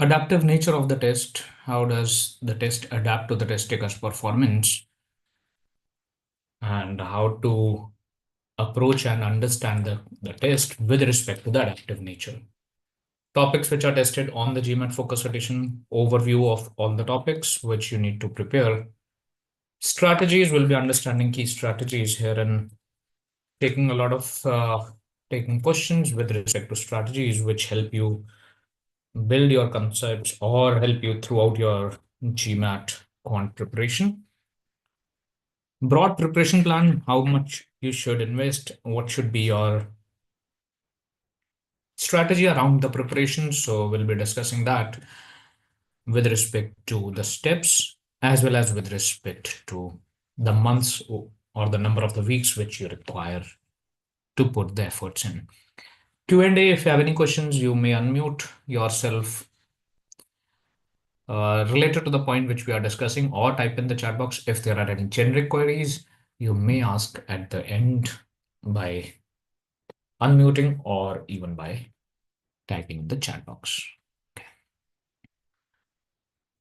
Adaptive nature of the test. How does the test adapt to the test taker's performance, and how to approach and understand the test with respect to the adaptive nature. Topics which are tested on the GMAT Focus Edition, overview of all the topics which you need to prepare. Strategies will be understanding key strategies here and taking a lot of taking questions with respect to strategies which help you build your concepts or help you throughout your GMAT quant preparation. Broad preparation plan, how much you should invest, what should be your strategy around the preparation. So we'll be discussing that with respect to the steps as well as with respect to the months or the number of the weeks which you require to put the efforts in. Q&A, if you have any questions, you may unmute yourself related to the point which we are discussing, or type in the chat box. If there are any generic queries, you may ask at the end by unmuting or even by typing in the chat box. Okay.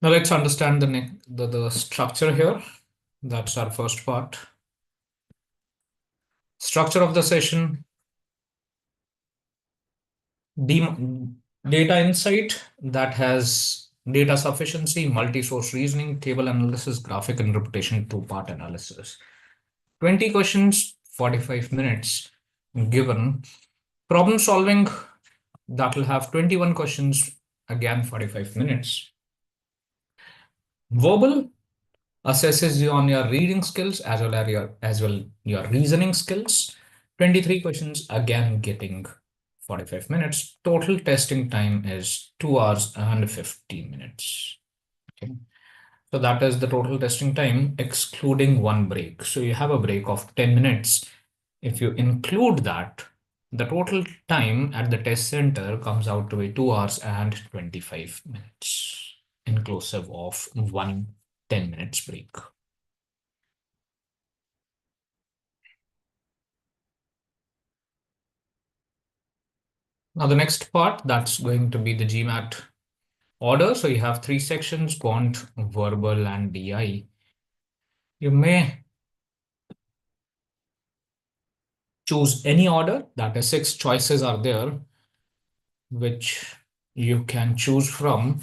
Now let's understand the structure here. That's our first part. Structure of the session. Data insight that has data sufficiency, multi-source reasoning, table analysis, graphic interpretation, two-part analysis. 20 questions, 45 minutes given. Problem solving, that will have 21 questions, again 45 minutes. Verbal assesses you on your reading skills as well your reasoning skills. 23 questions, again getting 45 minutes. Total testing time is 2 hours and 15 minutes. Okay. So that is the total testing time, excluding one break. So you have a break of 10 minutes. If you include that, the total time at the test center comes out to be 2 hours and 25 minutes, inclusive of one 10 minutes break. Now the next part, that's going to be the GMAT order. So you have three sections: quant, verbal, and DI. You may choose any order. That is, 6 choices are there, which you can choose from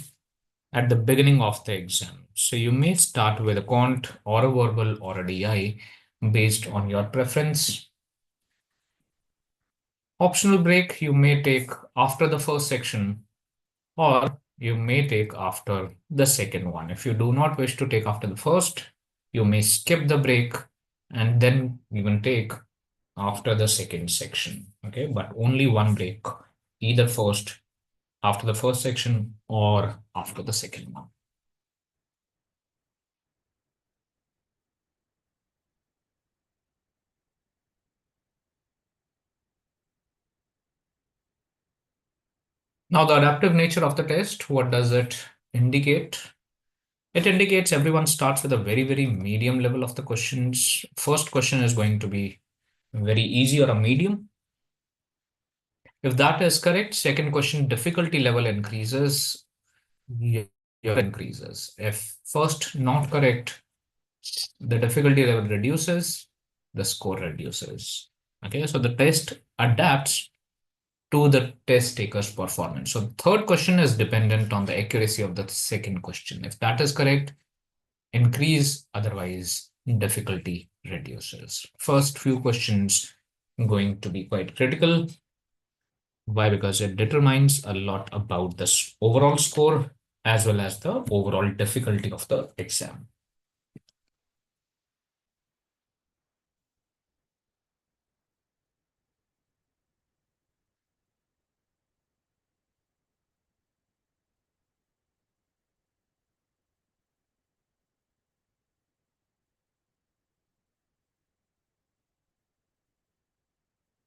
at the beginning of the exam. So you may start with a quant or a verbal or a DI based on your preference. Optional break you may take after the first section, or you may take after the second one. If you do not wish to take after the first, you may skip the break and then you can take after the second section. Okay, but only one break, either first after the first section or after the second one. Now, the adaptive nature of the test, what does it indicate? It indicates everyone starts with a very, very medium level of the questions. First question is going to be very easy or a medium. If that is correct, second question, difficulty level increases, increases. If first not correct, the difficulty level reduces, the score reduces. Okay, so the test adapts to the test taker's performance. So third question is dependent on the accuracy of the second question. If that is correct, increase, otherwise difficulty reduces. First few questions going to be quite critical. Why? Because it determines a lot about this overall score as well as the overall difficulty of the exam.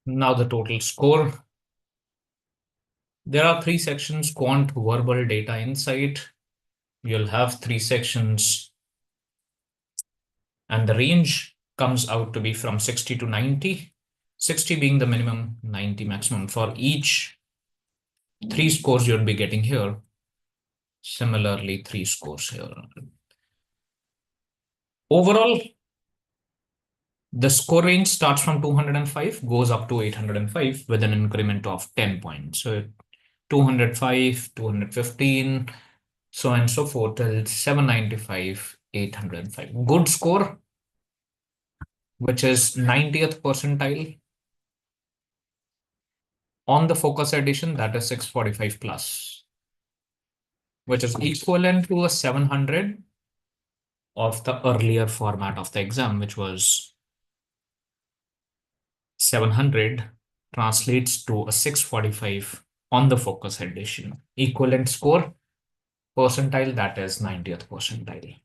Now the total score. There are 3 sections: quant, verbal, data, insight. You'll have 3 sections and the range comes out to be from 60 to 90, 60 being the minimum, 90 maximum. For each 3 scores you'll be getting here, Similarly, 3 scores here. Overall, the score range starts from 205, goes up to 805 with an increment of 10 points. So 205, 215, so on and so forth till 795, 805. Good score, which is 90th percentile on the focus edition, that is 645 plus, which is equivalent to a 700 of the earlier format of the exam, which was 700 translates to a 645 on the focus edition. Equivalent score percentile, that is 90th percentile.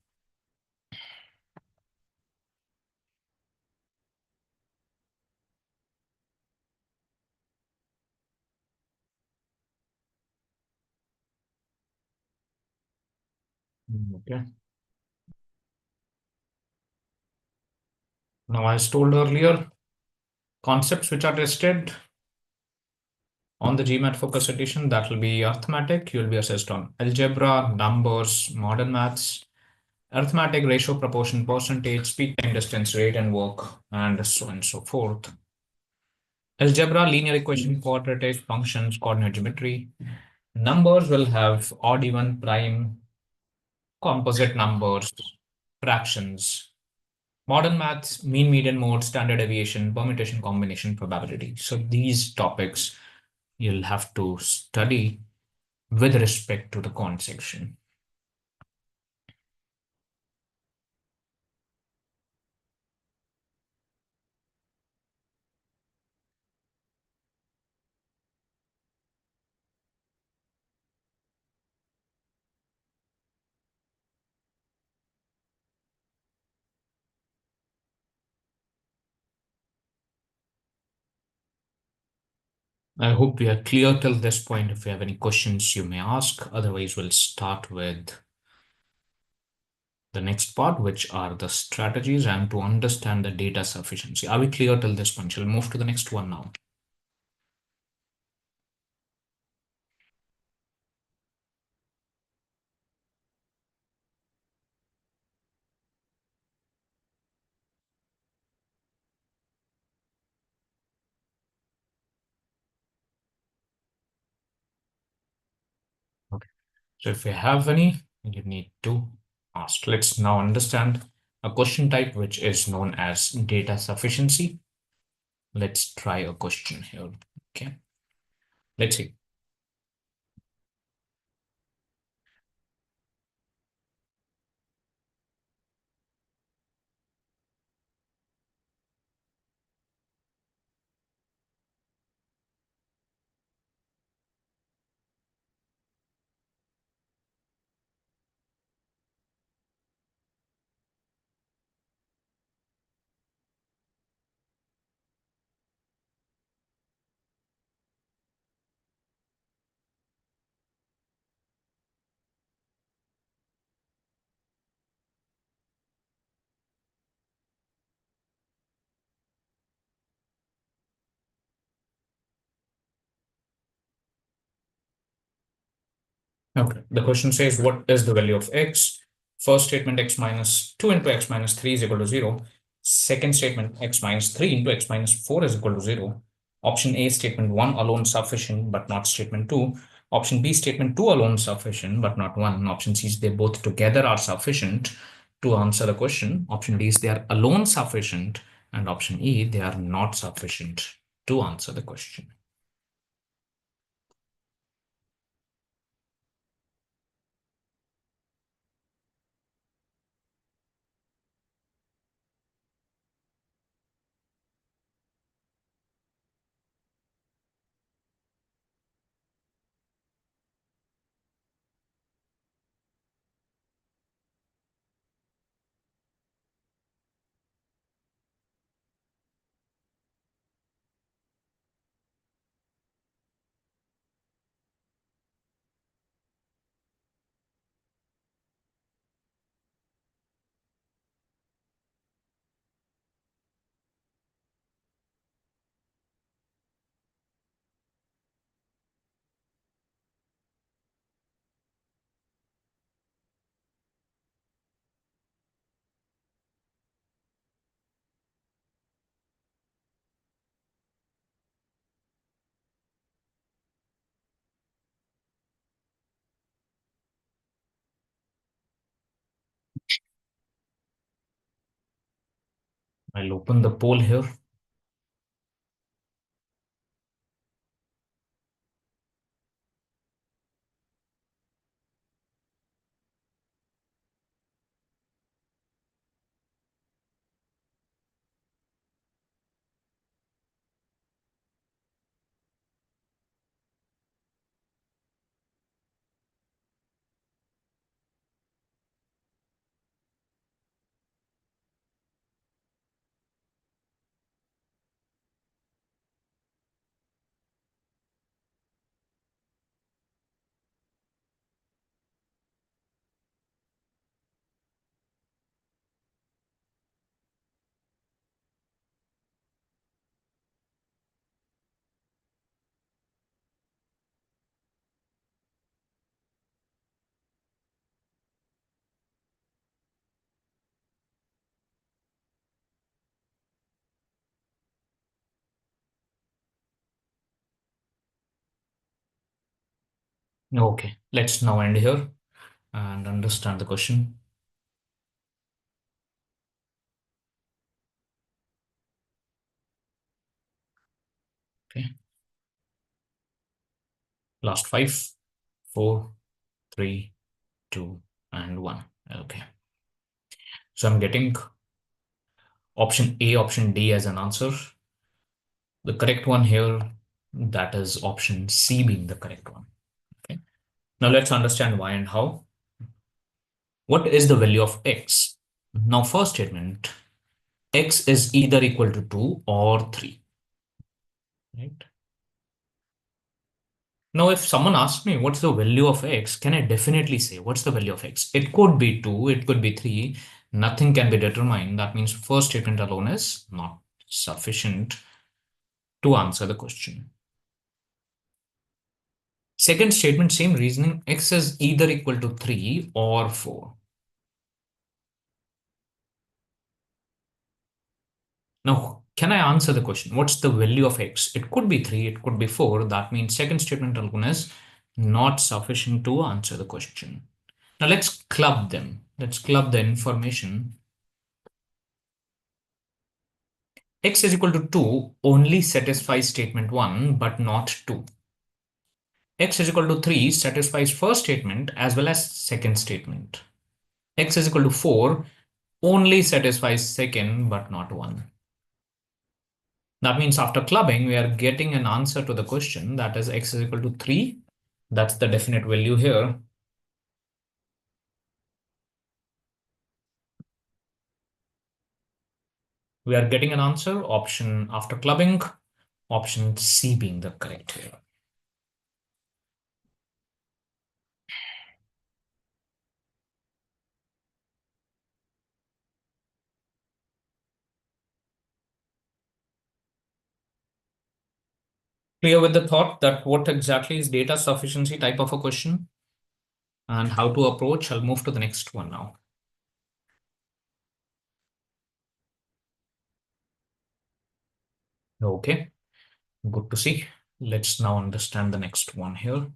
Okay. Now, as told earlier, concepts which are tested on the GMAT focus edition, that will be arithmetic. You'll be assessed on algebra, numbers, modern maths, arithmetic, ratio, proportion, percentage, speed, time, distance, rate, and work, and so on and so forth. Algebra, linear equation, quadratic, functions, coordinate geometry. Numbers will have odd, even, prime, composite numbers, fractions. Modern maths, mean, median, mode, standard deviation, permutation, combination, probability. So these topics you'll have to study with respect to the quant section. I hope we are clear till this point. If you have any questions, you may ask. Otherwise, we'll start with the next part, which are the strategies and to understand the data sufficiency. Are we clear till this point? Shall we move to the next one now? Okay. So if you have any, you need to ask. Let's now understand a question type, which is known as data sufficiency. Let's try a question here. Okay. Let's see. Okay. The question says, what is the value of x? First statement, x minus 2 into x minus 3 is equal to 0. Second statement, x minus 3 into x minus 4 is equal to 0. Option A, statement 1 alone sufficient, but not statement 2. Option B, statement 2 alone sufficient, but not 1. Option C is they both together are sufficient to answer the question. Option D is they are alone sufficient. And option E, they are not sufficient to answer the question. I'll open the poll here. Okay, let's now end here and understand the question. Okay, last five, four, three, two, and one. Okay, so I'm getting option A, option D as an answer. The correct one here, that is option C being the correct one. Okay, now let's understand why and how. What is the value of x? Now, first statement, x is either equal to 2 or 3, right? Now, if someone asks me what's the value of x, can I definitely say what's the value of x? It could be 2, it could be 3. Nothing can be determined. That means first statement alone is not sufficient to answer the question. Second statement, same reasoning, x is either equal to 3 or 4. Now, can I answer the question? What's the value of x? It could be 3, it could be 4. That means second statement alone is not sufficient to answer the question. Now, let's club them. Let's club the information. X is equal to 2 only satisfies statement 1, but not 2. X is equal to 3 satisfies first statement as well as second statement. X is equal to 4 only satisfies second, but not 1. That means after clubbing, we are getting an answer to the question, that is x is equal to 3. That's the definite value here. We are getting an answer, option after clubbing, option C being the correct here. Clear with the thought that what exactly is data sufficiency type of a question and how to approach? I'll move to the next one now. Okay, good to see. Let's now understand the next one here.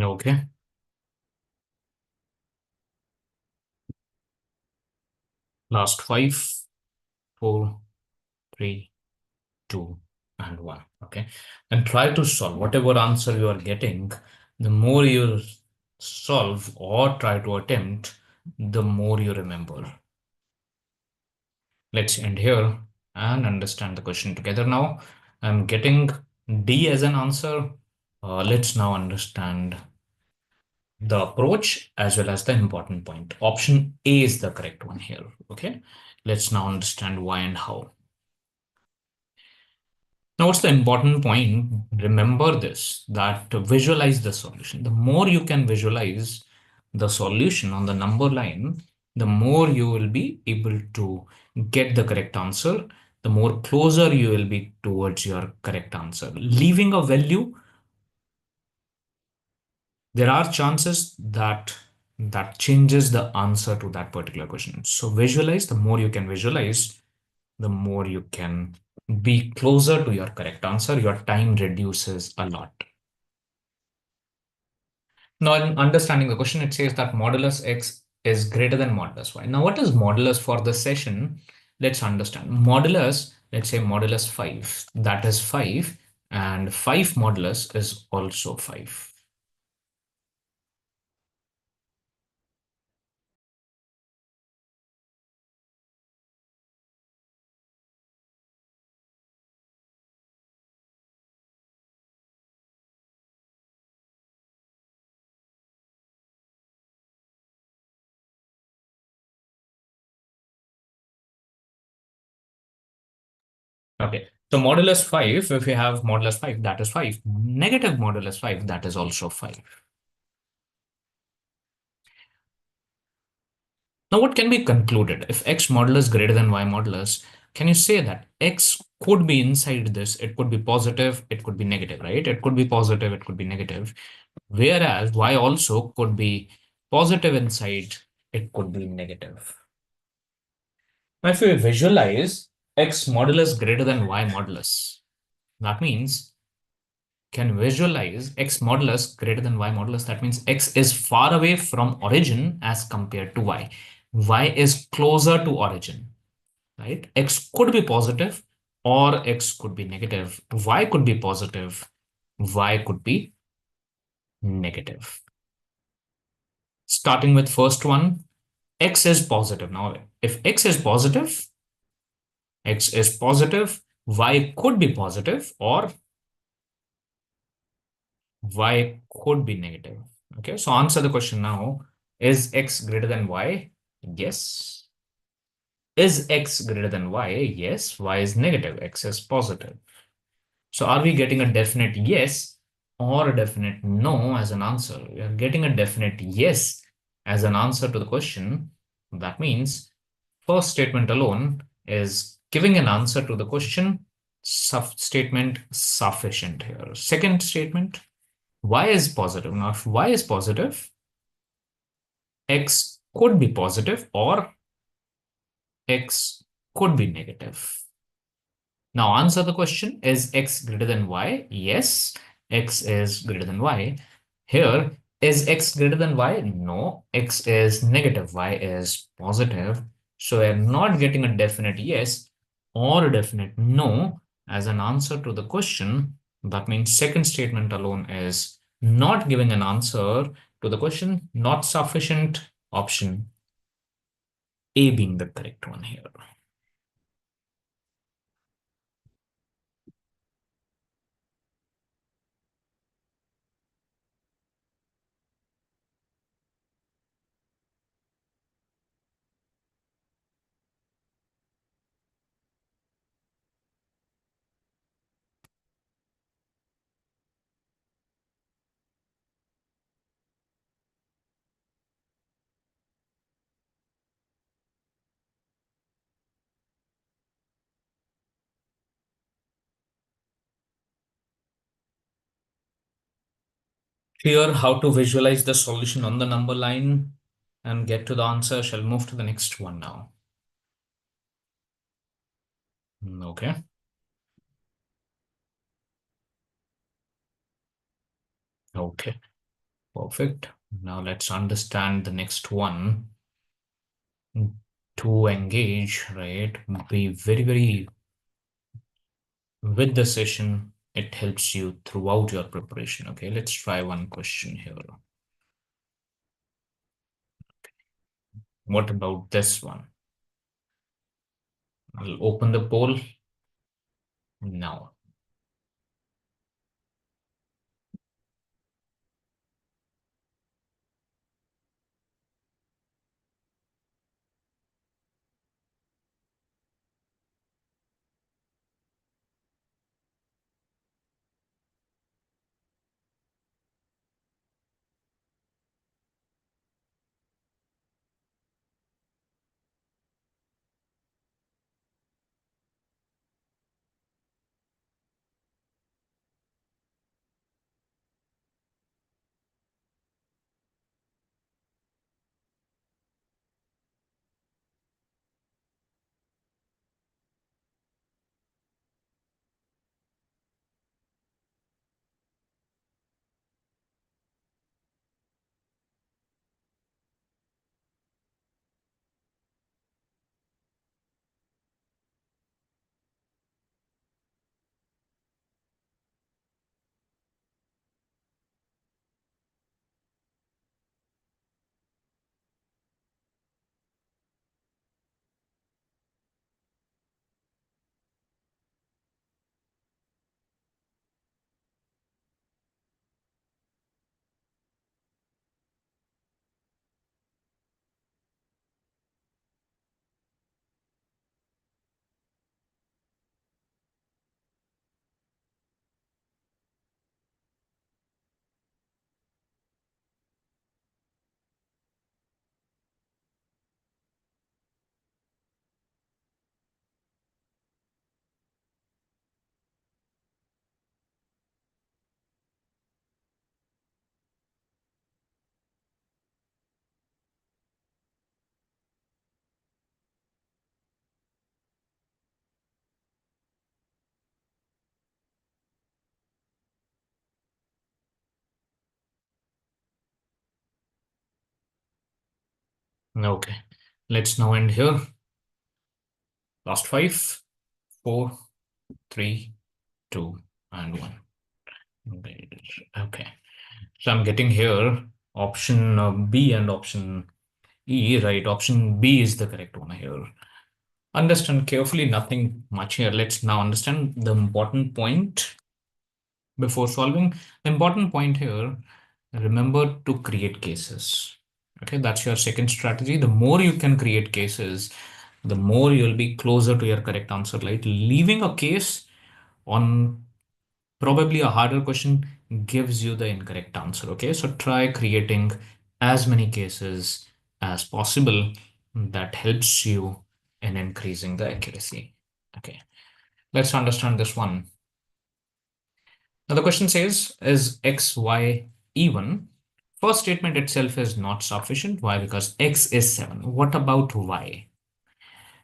Okay. Last five, four, three, two, and one. Okay. And try to solve whatever answer you are getting. The more you solve or try to attempt, the more you remember. Let's end here and understand the question together now. I'm getting D as an answer. Let's now understand the approach as well as the important point. Option A is the correct one here. Okay. Let's now understand why and how. Now, what's the important point? Remember this, that to visualize the solution. The more you can visualize the solution on the number line, the more you will be able to get the correct answer, the more closer you will be towards your correct answer. Leaving a value, there are chances that that changes the answer to that particular question. So visualize, the more you can visualize, the more you can be closer to your correct answer. Your time reduces a lot. Now, in understanding the question, it says that modulus x is greater than modulus y. Now, what is modulus for the session? Let's understand. Modulus, let's say modulus 5, that is 5, and 5 modulus is also 5. Okay. So modulus 5, if you have modulus 5, that is 5. Negative modulus 5, that is also 5. Now, what can be concluded? If x modulus greater than y modulus, can you say that x could be inside this? It could be positive, it could be negative, right? It could be positive, it could be negative. Whereas y also could be positive inside, it could be negative. Now, if we visualize x modulus greater than y modulus, that means can visualize x modulus greater than y modulus. That means x is far away from origin as compared to y. Y is closer to origin, right? X could be positive or X could be negative. Y could be positive. Y could be negative. Starting with first one, X is positive. Now, if X is positive, Y could be positive or Y could be negative. Okay, so answer the question now. Is X greater than Y? Yes. Is X greater than Y? Yes. Y is negative. X is positive. So are we getting a definite yes or a definite no as an answer? We are getting a definite yes as an answer to the question. That means first statement alone is giving an answer to the question. Statement sufficient here. Second statement, y is positive. Now, if y is positive, x could be positive or x could be negative. Now answer the question, is x greater than y? Yes, x is greater than y. Here, is x greater than y? No, x is negative, y is positive. So we're not getting a definite yes or a definite no as an answer to the question. That means second statement alone is not giving an answer to the question, not sufficient. Option A being the correct one here. Clear how to visualize the solution on the number line and get to the answer. Shall move to the next one now. Okay. Okay. Perfect. Now let's understand the next one. To engage, right? Be very, very with the session. It helps you throughout your preparation. Okay, let's try one question here. What about this one? I'll open the poll now. Okay, let's now end here. Last five, four, three, two, and one. Okay, so I'm getting here option B and option E, right? Option B is the correct one here. Understand carefully, nothing much here. Let's now understand the important point before solving. The important point here, remember to create cases. Okay, that's your second strategy. The more you can create cases, the more you'll be closer to your correct answer, right? Leaving a case on probably a harder question gives you the incorrect answer. Okay, so try creating as many cases as possible. That helps you in increasing the accuracy. Okay, let's understand this one. Now the question says, is x, y even? First statement itself is not sufficient. Why? Because x is 7. What about y?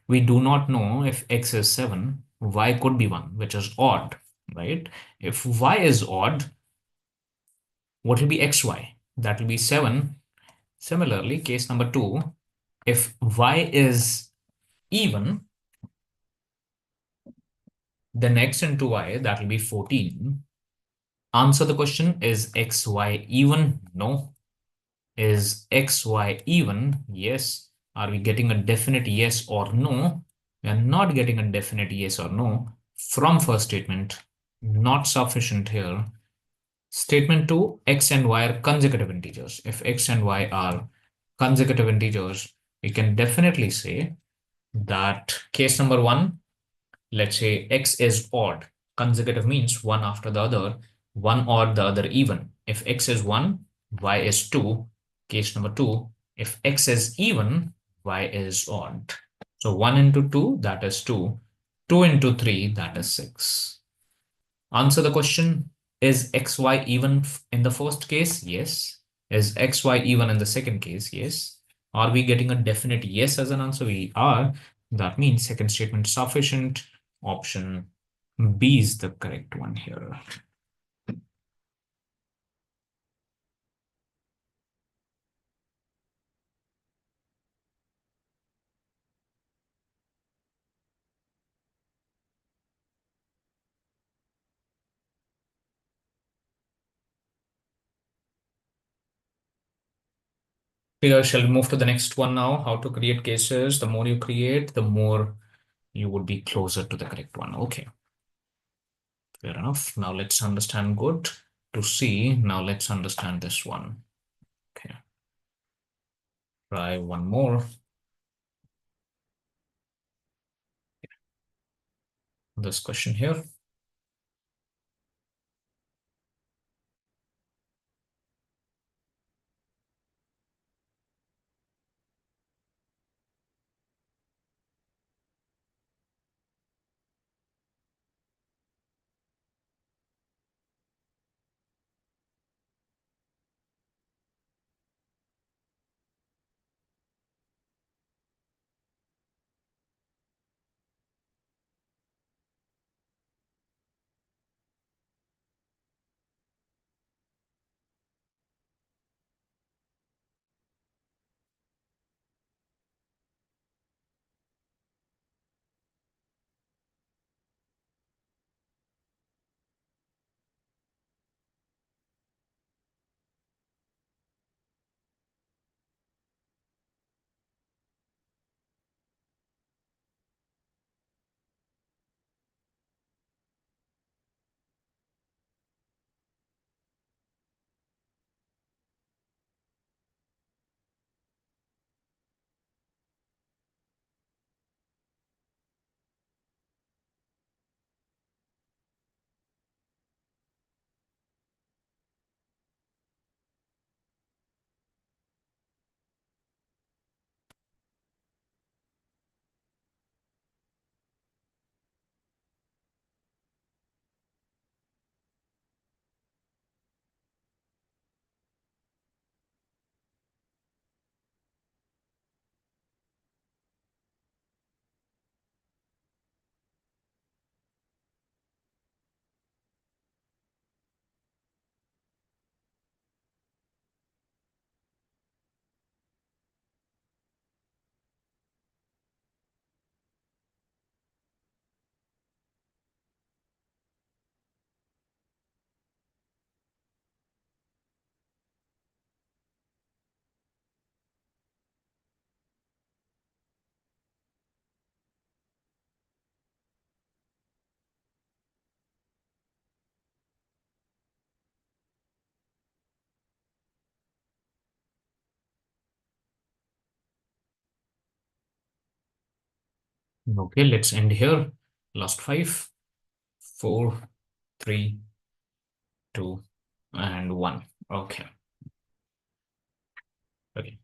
We do not know if x is 7, y could be 1, which is odd, right? If y is odd, what will be xy? That will be 7. Similarly, case number 2, if y is even, then x into y, that will be 14. Answer the question, is xy even? No. Is xy even? Yes. Are we getting a definite yes or no? We are not getting a definite yes or no from first statement. Not sufficient here. Statement 2, x and y are consecutive integers. If x and y are consecutive integers, we can definitely say that case number 1, let's say x is odd. Consecutive means one after the other, one odd, the other even. If x is 1, y is 2. Case number 2, if x is even, y is odd. So 1 into 2, that is 2. 2 into 3, that is 6. Answer the question, is xy even in the first case? Yes. Is xy even in the second case? Yes. Are we getting a definite yes as an answer? We are. That means second statement sufficient. Option B is the correct one here. Clear. Shall we move to the next one now? How to create cases. The more you create, the more you would be closer to the correct one. Okay, fair enough. Now let's understand good to see. Now let's understand this one. Okay, try one more. This question here. Okay, let's end here. Last five, four, three, two, and one. Okay. Okay.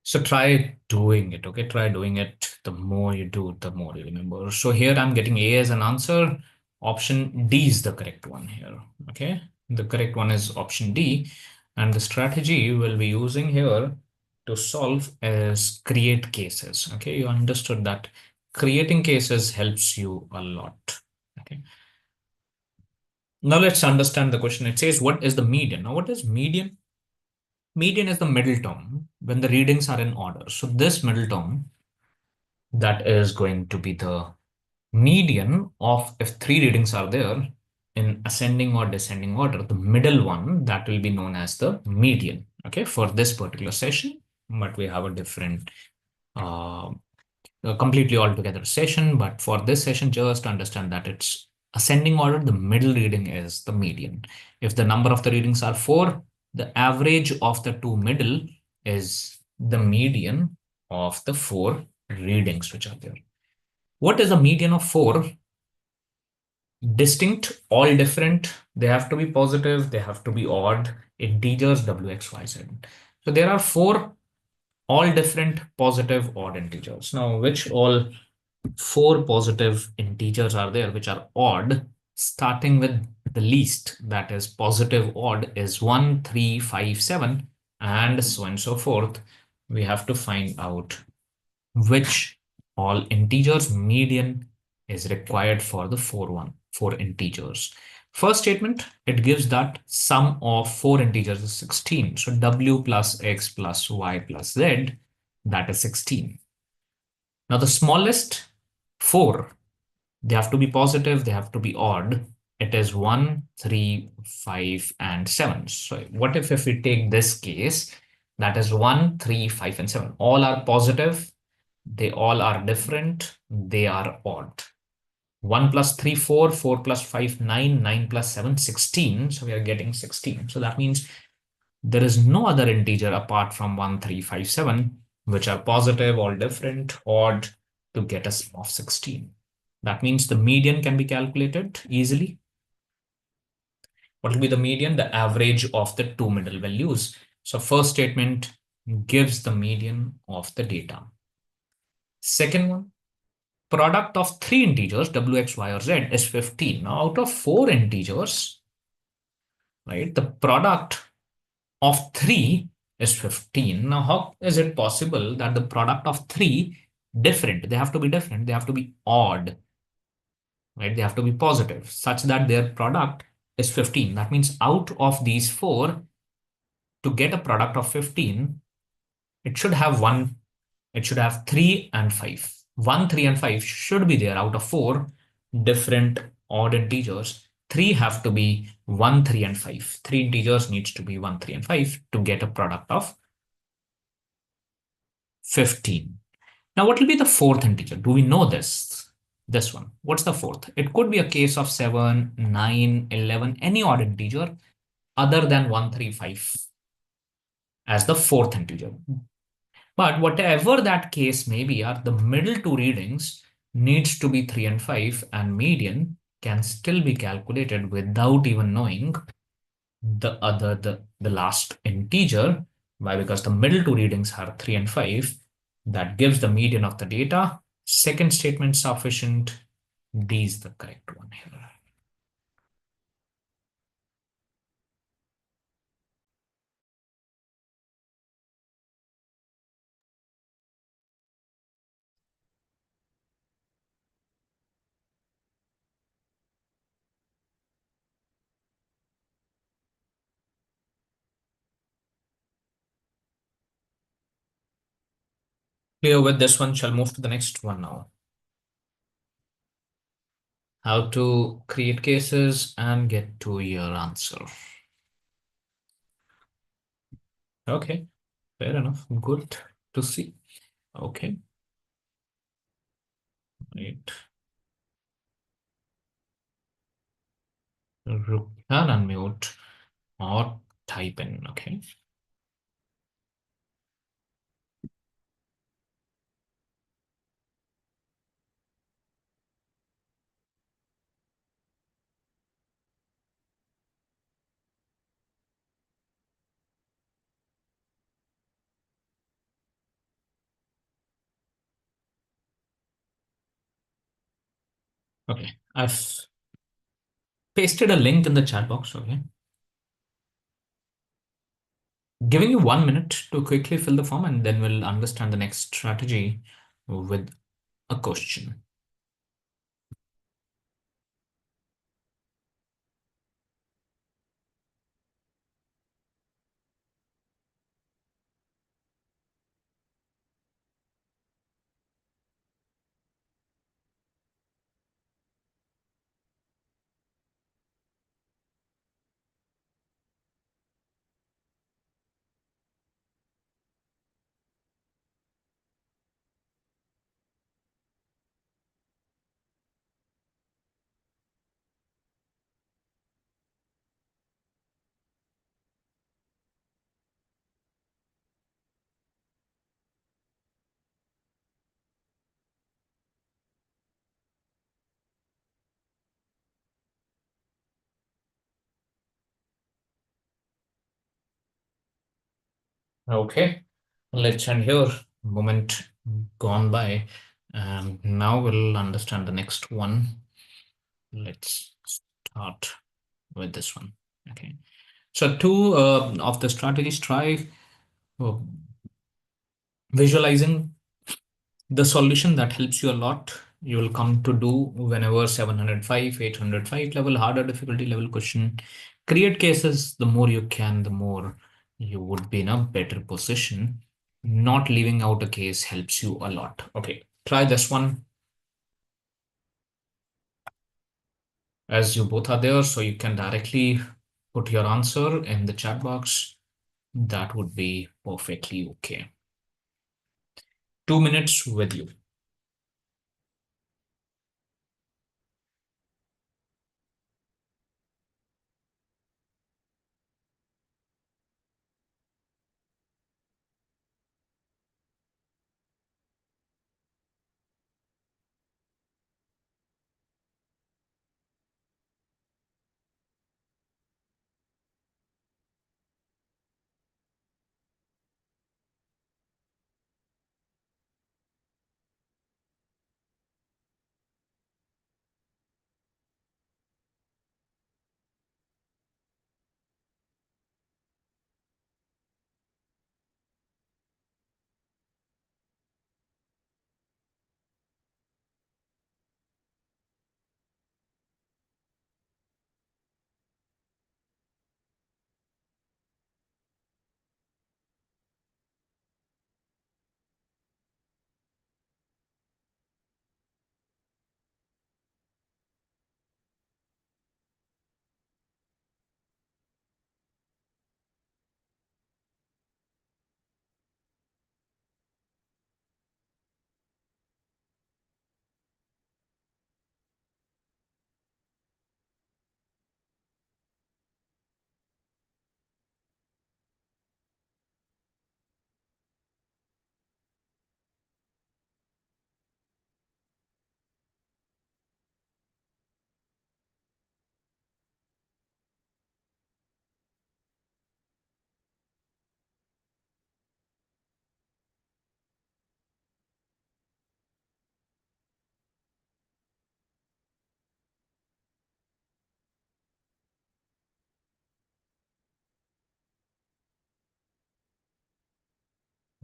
So try doing it. Okay. Try doing it. The more you do, the more you remember. So here I'm getting A as an answer. Option D is the correct one here. Okay. The correct one is option D. And the strategy we'll be using here to solve is create cases. Okay. You understood that creating cases helps you a lot. Okay. Now let's understand the question. It says, what is the median? Now, what is median? Median is the middle term when the readings are in order. So this middle term, that is going to be the median of if three readings are there in ascending or descending order, the middle one, that will be known as the median, okay, for this particular session. But we have a different uh, a completely altogether session. But for this session, just understand that it's ascending order. The middle reading is the median. If the number of the readings are four, the average of the two middle is the median of the four readings which are there. What is the median of four? Distinct, all different. They have to be positive. They have to be odd. Integers, W, X, Y, Z. So there are four all different positive odd integers. Now, which all four positive integers are there, which are odd, starting with the least, that is positive odd, is 1, 3, 5, 7, and so on and so forth. We have to find out which all integers median is required for the four integers. First statement, it gives that sum of four integers is 16. So W plus X plus Y plus Z, that is 16. Now the smallest four, they have to be positive, they have to be odd. It is 1, 3, 5, and 7. So what if we take this case, That is 1, 3, 5, and 7. All are positive. They all are different. They are odd. 1 plus 3, 4, 4 plus 5, 9, 9 plus 7, 16. So we are getting 16. So that means there is no other integer apart from 1, 3, 5, 7, which are positive, all different, odd, to get a sum of 16. That means the median can be calculated easily. What will be the median? The average of the two middle values. So first statement gives the median of the data. Second one, product of three integers, w, x, y, or z, is 15. Now, out of four integers, right, the product of three is 15. Now, how is it possible that the product of three different? They have to be different. They have to be odd, right? They have to be positive such that their product is 15. That means out of these four, to get a product of 15, it should have one, it should have 3 and 5. 1, 3, and 5 should be there out of four different odd integers. Three have to be 1, 3, and 5. Three integers needs to be 1, 3, and 5 to get a product of 15. Now, what will be the fourth integer? Do we know this? This one. What's the fourth? It could be a case of 7, 9, 11, any odd integer other than 1, 3, 5 as the fourth integer. But whatever that case may be, are the middle two readings needs to be 3 and 5, and median can still be calculated without even knowing the last integer. Why? Because the middle two readings are 3 and 5. That gives the median of the data. Second statement sufficient. D is the correct one here. Clear with this one, shall move to the next one now. How to create cases and get to your answer. Okay, fair enough. Good to see. Okay, right. You can unmute or type in. Okay. Okay. I've pasted a link in the chat box. Okay. Giving you 1 minute to quickly fill the form, and then we'll understand the next strategy with a question. Okay. Let's end here. Moment gone by. And now we'll understand the next one. Let's start with this one. Okay. So two of the strategies, try uh, visualizing the solution. That helps you a lot. You will come to do whenever 705, 805 level, harder difficulty level question. Create cases. The more you can, the more you would be in a better position. Not leaving out a case helps you a lot. Okay, try this one as you both are there. So you can directly put your answer in the chat box. that would be perfectly okay. 2 minutes with you.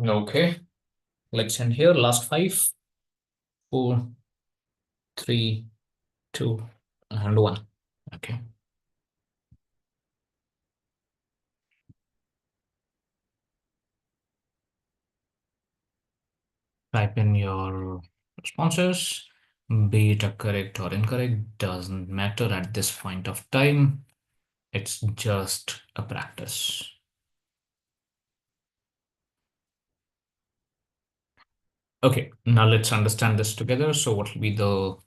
Okay, let's end here. Last five, four, three, two, and one. Okay. Type in your responses, be it a correct or incorrect, doesn't matter at this point of time. It's just a practice. Okay, now let's understand this together. So what will be the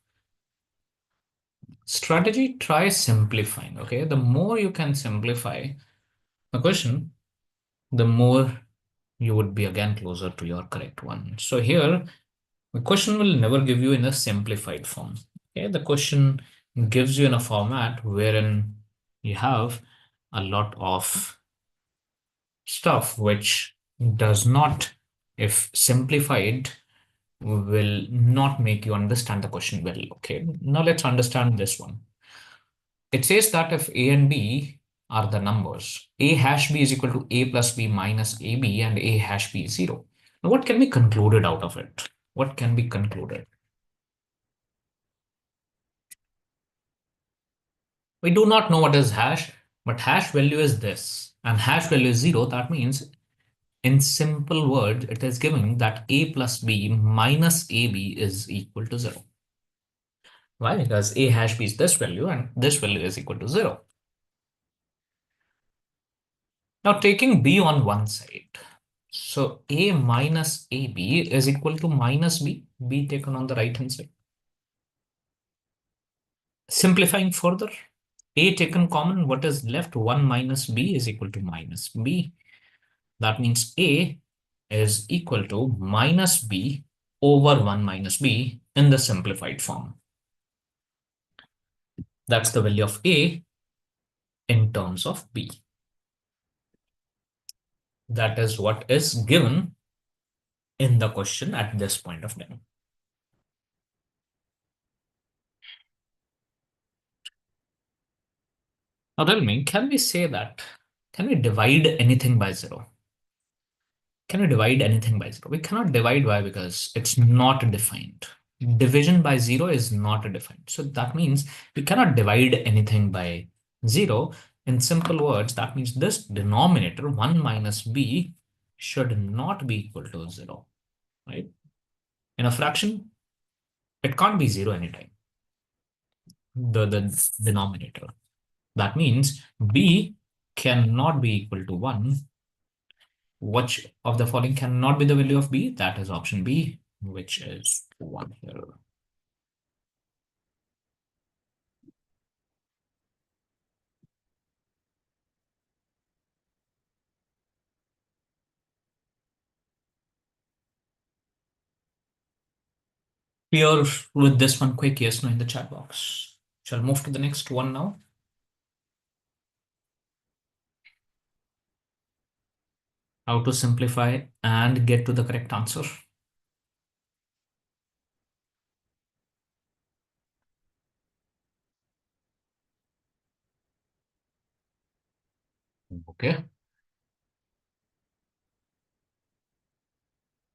strategy? Try simplifying. Okay, the more you can simplify a question, the more you would be again closer to your correct one. So here, the question will never give you in a simplified form. Okay, the question gives you in a format wherein you have a lot of stuff which does not, if simplified, will not make you understand the question well. Okay, now let's understand this one. It says that if A and B are the numbers, A hash B is equal to A plus B minus AB and A hash B is 0. Now, what can be concluded out of it? What can be concluded? We do not know what is hash, but hash value is this, and hash value is 0. That means, in simple words, it is giving that A plus B minus AB is equal to 0. Why? Because A hash B is this value, and this value is equal to 0. Now, taking B on one side. So A minus AB is equal to minus B, B taken on the right hand side. Simplifying further, A taken common, what is left? 1 minus B is equal to minus B. That means A is equal to minus B over 1 minus B in the simplified form. That's the value of A in terms of B. That is what is given in the question at this point of time. Now tell me, can we say that, can we divide anything by 0? Can we divide anything by 0? We cannot divide. Why? Because it's not defined. Division by 0 is not defined. So that means we cannot divide anything by 0. In simple words, that means this denominator 1 minus b should not be equal to 0, right? In a fraction, it can't be 0 anytime, the denominator. That means b cannot be equal to 1 Which of the following cannot be the value of B? That is option B, which is 1 here. Clear with this one? Quick yes, no in the chat box. Shall move to the next one now. How to simplify and get to the correct answer. Okay,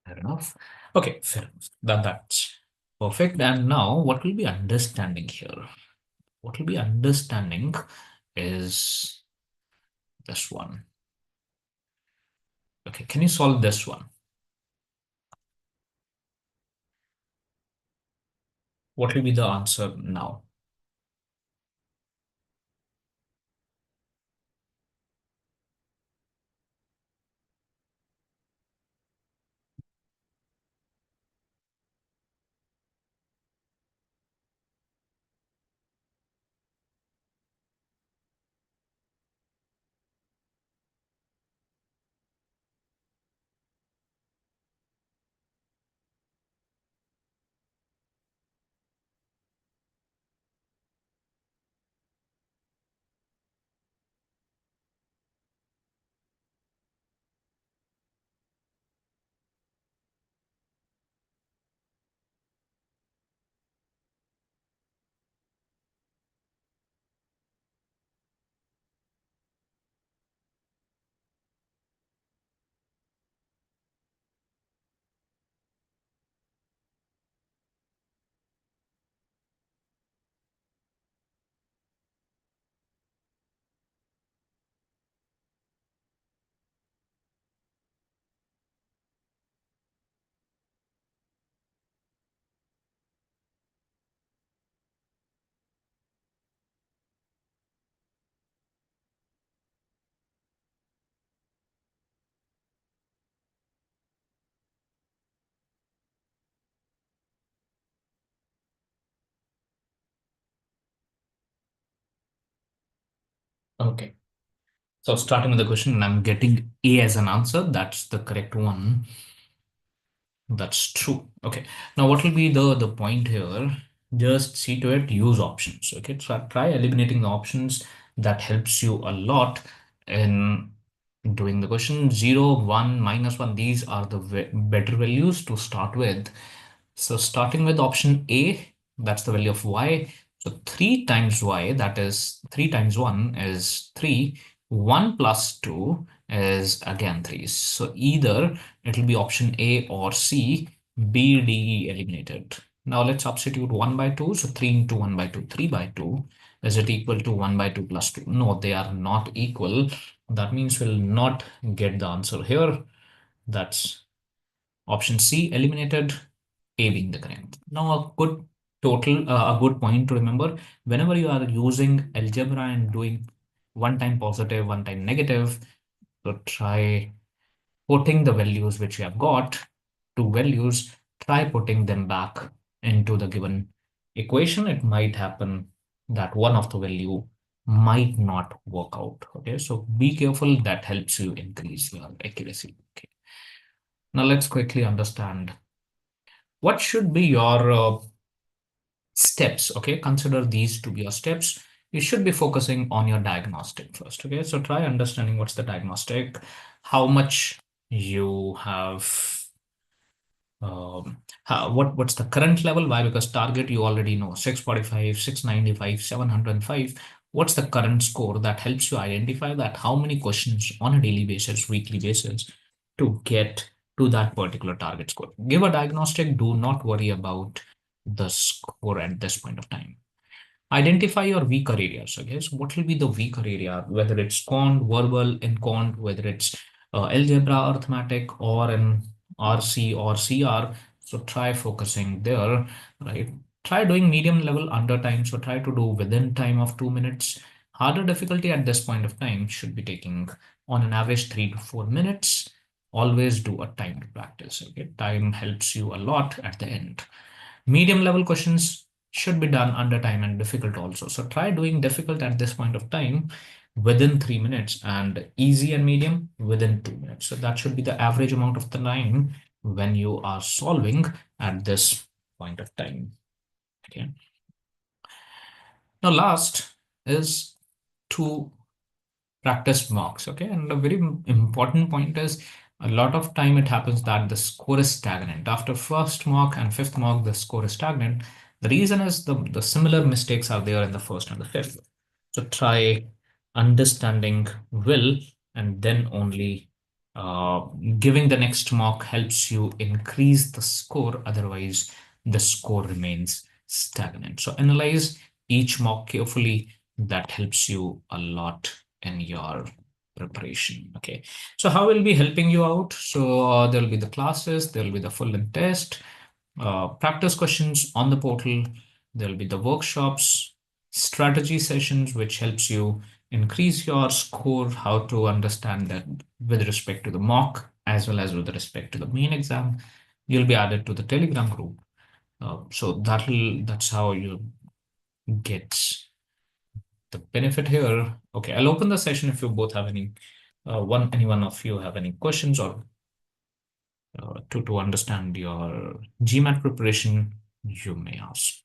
fair enough. Okay, fair enough. That's perfect. And now what will be understanding here? What will be understanding is this one. Okay, can you solve this one? What will be the answer now? Okay. So starting with the question, and I'm getting A as an answer. That's the correct one. That's true. Okay. Now, what will be the point here? Just see to it, use options. Okay. So try eliminating the options. That helps you a lot in doing the question. 0, 1, -1. These are the better values to start with. So starting with option A, that's the value of y. So 3 times y, that is 3 times 1 is 3. 1 plus 2 is again 3. So either it will be option A or C, B, D, E eliminated. Now let's substitute 1 by 2. So 3 into 1 by 2, 3 by 2. Is it equal to 1 by 2 plus 2? No, they are not equal. That means we'll not get the answer here. That's option C, eliminated, A being the correct. Now, a good point to remember, whenever you are using algebra and doing one time positive, one time negative, so try putting the values which you have got, two values, try putting them back into the given equation. It might happen that one of the value might not work out. Okay, so be careful. That helps you increase your accuracy. Okay. Now let's quickly understand what should be your steps. Okay, consider these to be your steps. You should be focusing on your diagnostic first. Okay, so try understanding what's the diagnostic, how much you have, what's the current level. Why? Because target you already know, 645, 695, 705. What's the current score? That helps you identify that how many questions on a daily basis, weekly basis, to get to that particular target score. Give a diagnostic. Do not worry about the score at this point of time. Identify your weaker areas. Okay, so what will be the weaker area, whether it's quant, verbal, in quant, whether it's algebra, arithmetic, or in RC or CR. So try focusing there, right? Try doing medium level under time. So try to do within time of 2 minutes. Harder difficulty at this point of time should be taking on an average 3 to 4 minutes. always do a timed practice. Okay, time helps you a lot at the end. Medium level questions should be done under time and difficult also. So try doing difficult at this point of time within 3 minutes and easy and medium within 2 minutes. So that should be the average amount of the time when you are solving at this point of time. Okay. Now, last is to practice marks. Okay, and a very important point is a lot of time it happens that the score is stagnant after first mock and fifth mock. The score is stagnant. The reason is the similar mistakes are there in the first and the fifth. So try understanding will, and then only uh, giving the next mock helps you increase the score. Otherwise the score remains stagnant. So analyze each mock carefully. That helps you a lot in your preparation. Okay, so how will be helping you out? So there'll be the classes, there'll be the full length test, practice questions on the portal, there'll be the workshops, strategy sessions, which helps you increase your score, how to understand that with respect to the mock as well as with respect to the main exam. You'll be added to the Telegram group. So that's how you get the benefit here. Okay, I'll open the session if you both have any one of you have any questions or to understand your GMAT preparation, you may ask.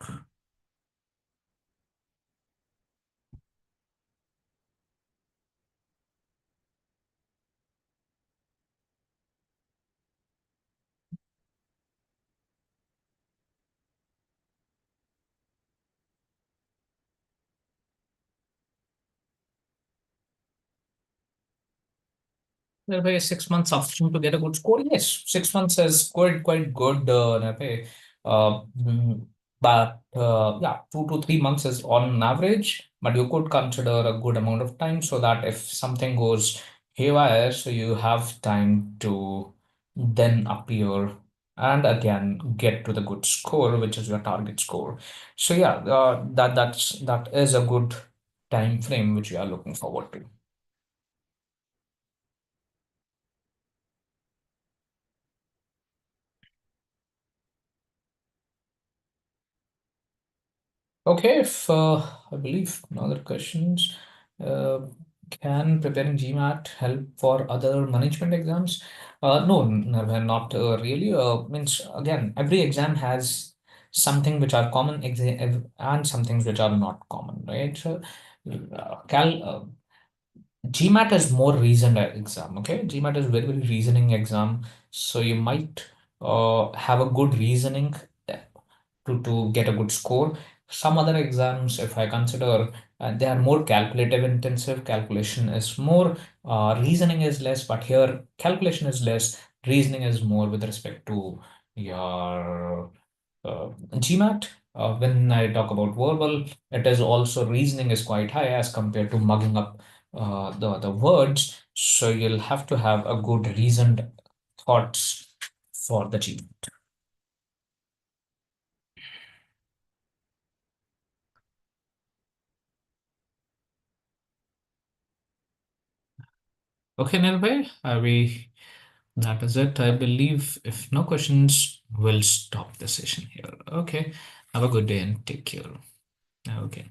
Nirvay, 6 months sufficient to get a good score? Yes, 6 months is quite good, Nirvay. But yeah, 2 to 3 months is on average, but you could consider a good amount of time so that if something goes haywire, so you have time to then appear and again get to the good score, which is your target score. So yeah, that is a good time frame which we are looking forward to. Okay, if I believe no other questions, uh, can preparing GMAT help for other management exams? No, Nirvan, not really. Means again, every exam has something which are common and some things which are not common, right? So, GMAT is more reasoned exam. Okay, GMAT is very reasoning exam, so you might have a good reasoning to get a good score. Some other exams, if I consider, they are more calculative intensive. Calculation is more, reasoning is less, but here calculation is less, reasoning is more with respect to your GMAT. When I talk about verbal, it is also reasoning is quite high as compared to mugging up the words. So you'll have to have a good reasoned thoughts for the GMAT. Okay, Nirbhay, that is it. I believe if no questions, we'll stop the session here. Okay. Have a good day and take care. Okay.